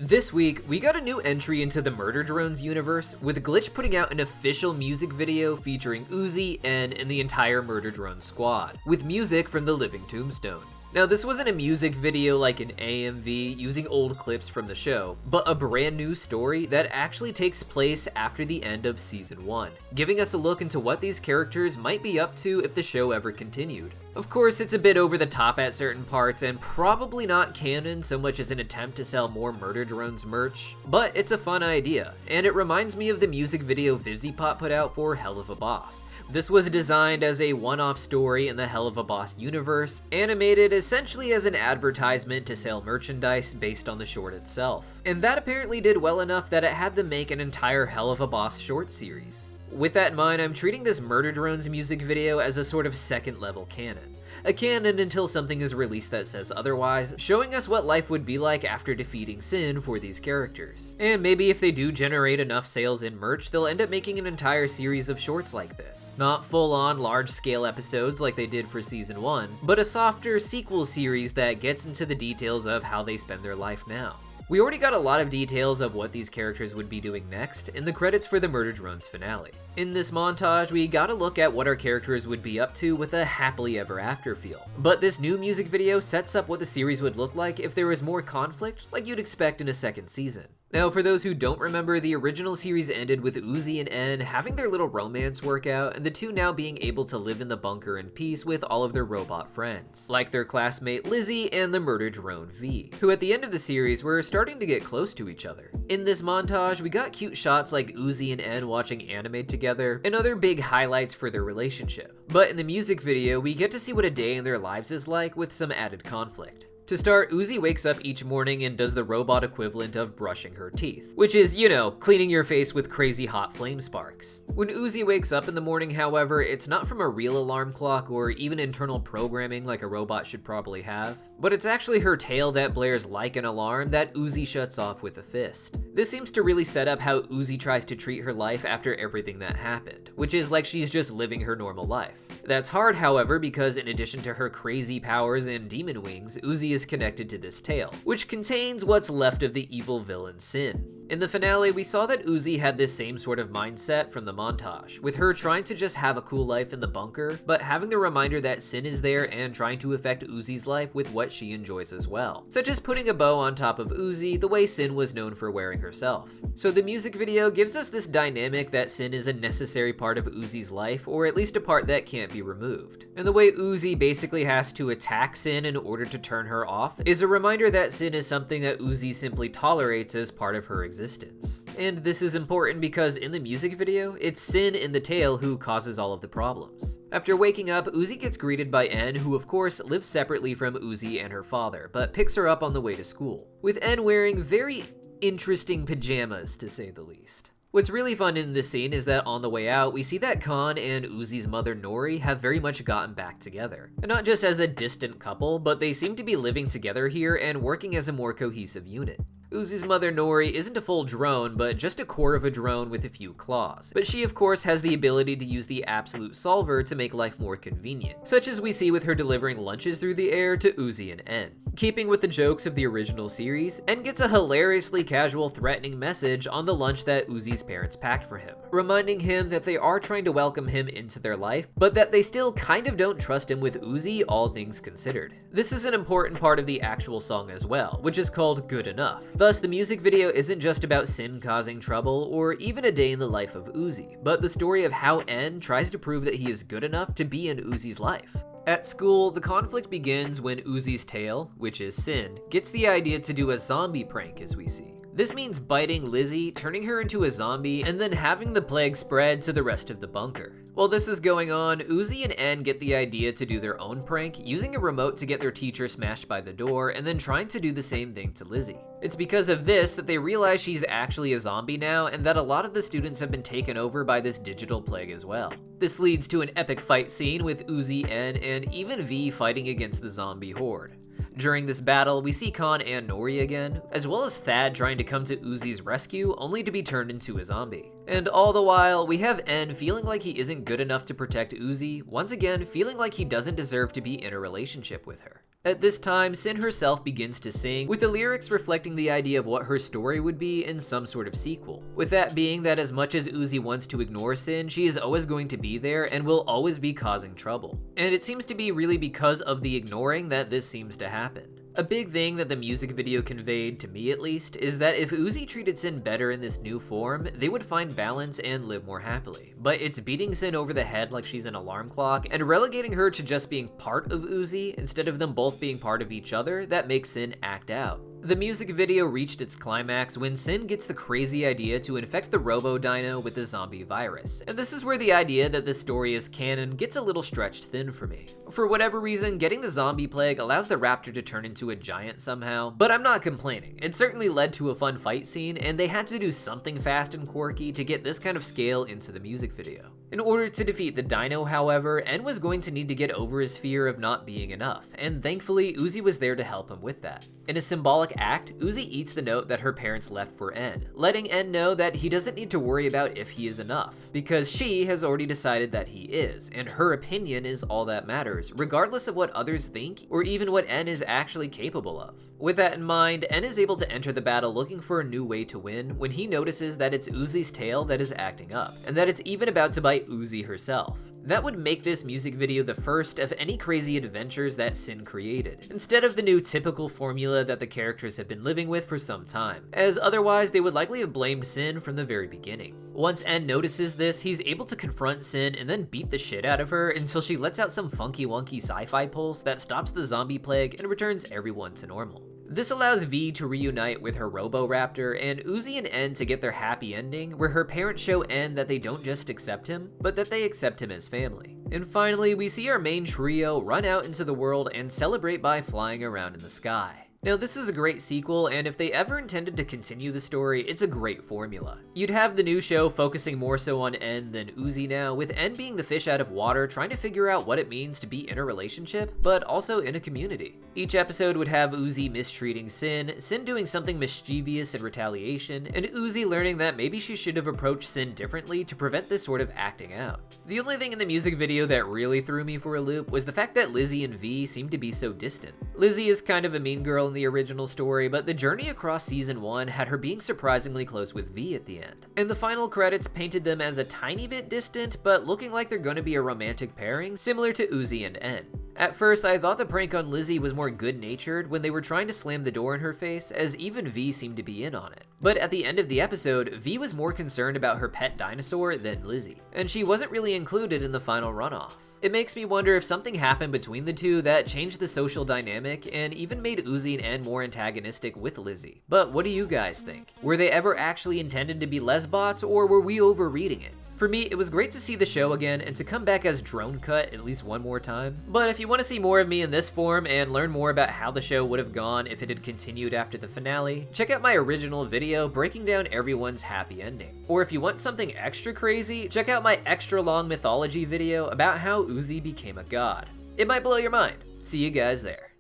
This week, we got a new entry into the Murder Drones universe, with Glitch putting out an official music video featuring Uzi, N, and the entire Murder Drones squad, with music from the Living Tombstone. Now, this wasn't a music video like an AMV using old clips from the show, but a brand new story that actually takes place after the end of Season 1, giving us a look into what these characters might be up to if the show ever continued. Of course, it's a bit over the top at certain parts and probably not canon so much as an attempt to sell more Murder Drones merch, but it's a fun idea, and it reminds me of the music video VivziePop put out for Hell of a Boss. This was designed as a one-off story in the Hell of a Boss universe, animated essentially as an advertisement to sell merchandise based on the short itself. And that apparently did well enough that it had them make an entire Hell of a Boss short series. With that in mind, I'm treating this Murder Drones music video as a sort of second level canon. A canon until something is released that says otherwise, showing us what life would be like after defeating Sin for these characters. And maybe if they do generate enough sales in merch, they'll end up making an entire series of shorts like this. Not full-on large-scale episodes like they did for Season 1, but a softer sequel series that gets into the details of how they spend their life now. We already got a lot of details of what these characters would be doing next in the credits for the Murder Drones finale. In this montage, we got a look at what our characters would be up to with a happily ever after feel. But this new music video sets up what the series would look like if there was more conflict like you'd expect in a second season. Now, for those who don't remember, the original series ended with Uzi and N having their little romance work out, and the two now being able to live in the bunker in peace with all of their robot friends, like their classmate Lizzie and the Murder Drone V, who at the end of the series were starting to get close to each other. In this montage, we got cute shots like Uzi and N watching anime together, and other big highlights for their relationship. But in the music video, we get to see what a day in their lives is like with some added conflict. To start, Uzi wakes up each morning and does the robot equivalent of brushing her teeth, which is, you know, cleaning your face with crazy hot flame sparks. When Uzi wakes up in the morning, however, it's not from a real alarm clock or even internal programming like a robot should probably have, but it's actually her tail that blares like an alarm that Uzi shuts off with a fist. This seems to really set up how Uzi tries to treat her life after everything that happened, which is like she's just living her normal life. That's hard, however, because in addition to her crazy powers and demon wings, Uzi is connected to this tail, which contains what's left of the evil villain Sin. In the finale, we saw that Uzi had this same sort of mindset from the montage, with her trying to just have a cool life in the bunker, but having the reminder that Sin is there and trying to affect Uzi's life with what she enjoys as well, such as putting a bow on top of Uzi the way Sin was known for wearing herself. So the music video gives us this dynamic that Sin is a necessary part of Uzi's life, or at least a part that can't be removed. And the way Uzi basically has to attack Sin in order to turn her off is a reminder that Sin is something that Uzi simply tolerates as part of her existence. And this is important because in the music video, it's Sin in the tail who causes all of the problems. After waking up, Uzi gets greeted by N, who of course lives separately from Uzi and her father, but picks her up on the way to school, with N wearing very interesting pajamas, to say the least. What's really fun in this scene is that on the way out, we see that Khan and Uzi's mother Nori have very much gotten back together. And not just as a distant couple, but they seem to be living together here and working as a more cohesive unit. Uzi's mother Nori isn't a full drone, but just a core of a drone with a few claws. But she of course has the ability to use the absolute solver to make life more convenient, such as we see with her delivering lunches through the air to Uzi and N. Keeping with the jokes of the original series, N gets a hilariously casual threatening message on the lunch that Uzi's parents packed for him, reminding him that they are trying to welcome him into their life, but that they still kind of don't trust him with Uzi, all things considered. This is an important part of the actual song as well, which is called Good Enough. Thus, the music video isn't just about Sin causing trouble or even a day in the life of Uzi, but the story of how N tries to prove that he is good enough to be in Uzi's life. At school, the conflict begins when Uzi's tail, which is Sin, gets the idea to do a zombie prank, as we see. This means biting Lizzie, turning her into a zombie, and then having the plague spread to the rest of the bunker. While this is going on, Uzi and N get the idea to do their own prank, using a remote to get their teacher smashed by the door, and then trying to do the same thing to Lizzie. It's because of this that they realize she's actually a zombie now, and that a lot of the students have been taken over by this digital plague as well. This leads to an epic fight scene with Uzi, N, and even V fighting against the zombie horde. During this battle, we see Khan and Nori again, as well as Thad trying to come to Uzi's rescue only to be turned into a zombie. And all the while, we have N feeling like he isn't good enough to protect Uzi, once again feeling like he doesn't deserve to be in a relationship with her. At this time, Sin herself begins to sing, with the lyrics reflecting the idea of what her story would be in some sort of sequel. With that being that as much as Uzi wants to ignore Sin, she is always going to be there and will always be causing trouble. And it seems to be really because of the ignoring that this seems to happen. A big thing that the music video conveyed, to me at least, is that if Uzi treated Sin better in this new form, they would find balance and live more happily. But it's beating Sin over the head like she's an alarm clock and relegating her to just being part of Uzi instead of them both being part of each other that makes Sin act out. The music video reached its climax when Sin gets the crazy idea to infect the Robo-Dino with the zombie virus, and this is where the idea that this story is canon gets a little stretched thin for me. For whatever reason, getting the zombie plague allows the raptor to turn into a giant somehow, but I'm not complaining. It certainly led to a fun fight scene, and they had to do something fast and quirky to get this kind of scale into the music video. In order to defeat the dino, however, En was going to need to get over his fear of not being enough, and thankfully Uzi was there to help him with that. In a symbolic act, Uzi eats the note that her parents left for En, letting En know that he doesn't need to worry about if he is enough, because she has already decided that he is, and her opinion is all that matters, regardless of what others think or even what En is actually capable of. With that in mind, En is able to enter the battle looking for a new way to win when he notices that it's Uzi's tail that is acting up, and that it's even about to bite Uzi herself. That would make this music video the first of any crazy adventures that Sin created, instead of the new typical formula that the characters have been living with for some time, as otherwise they would likely have blamed Sin from the very beginning. Once En notices this, he's able to confront Sin and then beat the shit out of her until she lets out some funky wonky sci-fi pulse that stops the zombie plague and returns everyone to normal. This allows V to reunite with her Robo-Raptor, and Uzi and En to get their happy ending, where her parents show En that they don't just accept him, but that they accept him as family. And finally, we see our main trio run out into the world and celebrate by flying around in the sky. Now, this is a great sequel, and if they ever intended to continue the story, it's a great formula. You'd have the new show focusing more so on En than Uzi now, with En being the fish out of water trying to figure out what it means to be in a relationship, but also in a community. Each episode would have Uzi mistreating Sin, Sin doing something mischievous in retaliation, and Uzi learning that maybe she should have approached Sin differently to prevent this sort of acting out. The only thing in the music video that really threw me for a loop was the fact that Lizzie and V seem to be so distant. Lizzie is kind of a mean girl in the original story, but the journey across season 1 had her being surprisingly close with V at the end. And the final credits painted them as a tiny bit distant, but looking like they're going to be a romantic pairing, similar to Uzi and En. At first, I thought the prank on Lizzie was more good-natured when they were trying to slam the door in her face, as even V seemed to be in on it. But at the end of the episode, V was more concerned about her pet dinosaur than Lizzie, and she wasn't really included in the final runoff. It makes me wonder if something happened between the two that changed the social dynamic and even made Uzi and En more antagonistic with Lizzie. But what do you guys think? Were they ever actually intended to be lesbots, or were we overreading it? For me, it was great to see the show again and to come back as Drone Cut at least one more time. But if you want to see more of me in this form and learn more about how the show would have gone if it had continued after the finale, check out my original video breaking down everyone's happy ending. Or if you want something extra crazy, check out my extra long mythology video about how Uzi became a god. It might blow your mind. See you guys there.